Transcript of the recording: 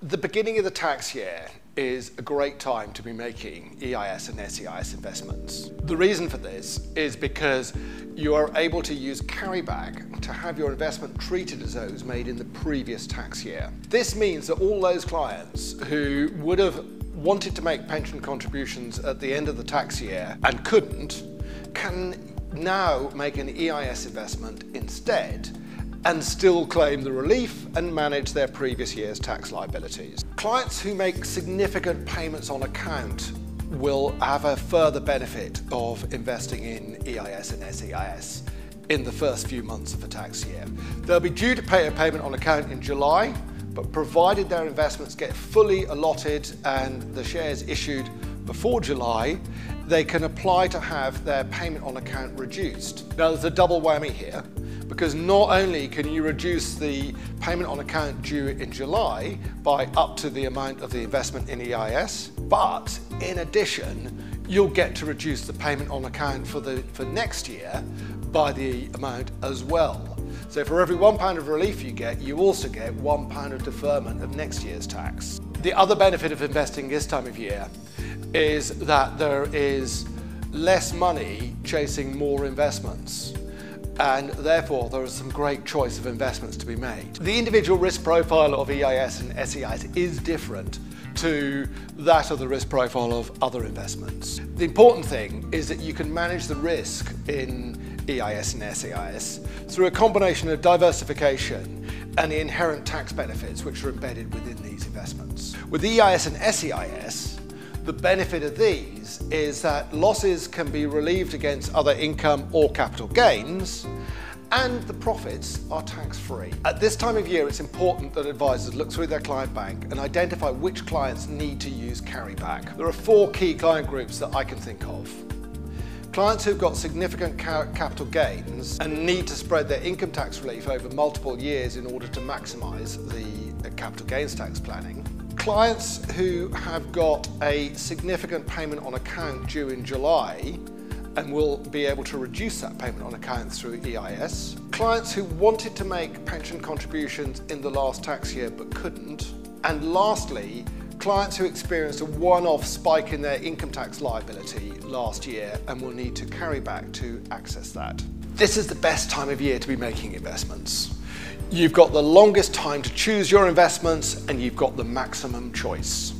The beginning of the tax year is a great time to be making EIS and SEIS investments. The reason for this is because you are able to use carryback to have your investment treated as though it was made in the previous tax year. This means that all those clients who would have wanted to make pension contributions at the end of the tax year and couldn't, can now make an EIS investment instead and still claim the relief and manage their previous year's tax liabilities. Clients who make significant payments on account will have a further benefit of investing in EIS and SEIS in the first few months of the tax year. They'll be due to pay a payment on account in July, but provided their investments get fully allotted and the shares issued before July, they can apply to have their payment on account reduced. Now there's a double whammy here, because not only can you reduce the payment on account due in July by up to the amount of the investment in EIS, but in addition, you'll get to reduce the payment on account for next year by the amount as well. So for every £1 of relief you get, you also get £1 of deferment of next year's tax. The other benefit of investing this time of year is that there is less money chasing more investments, and therefore there is some great choice of investments to be made. The individual risk profile of EIS and SEIS is different to that of the risk profile of other investments. The important thing is that you can manage the risk in EIS and SEIS through a combination of diversification and the inherent tax benefits which are embedded within these investments. With EIS and SEIS, the benefit of these is that losses can be relieved against other income or capital gains, and the profits are tax-free. At this time of year, it's important that advisors look through their client bank and identify which clients need to use carryback. There are 4 key client groups that I can think of. Clients who've got significant capital gains and need to spread their income tax relief over multiple years in order to maximise the capital gains tax planning. Clients who have got a significant payment on account due in July and will be able to reduce that payment on account through EIS. Clients who wanted to make pension contributions in the last tax year but couldn't. And lastly, clients who experienced a one-off spike in their income tax liability last year and will need to carry back to access that. This is the best time of year to be making investments. You've got the longest time to choose your investments and you've got the maximum choice.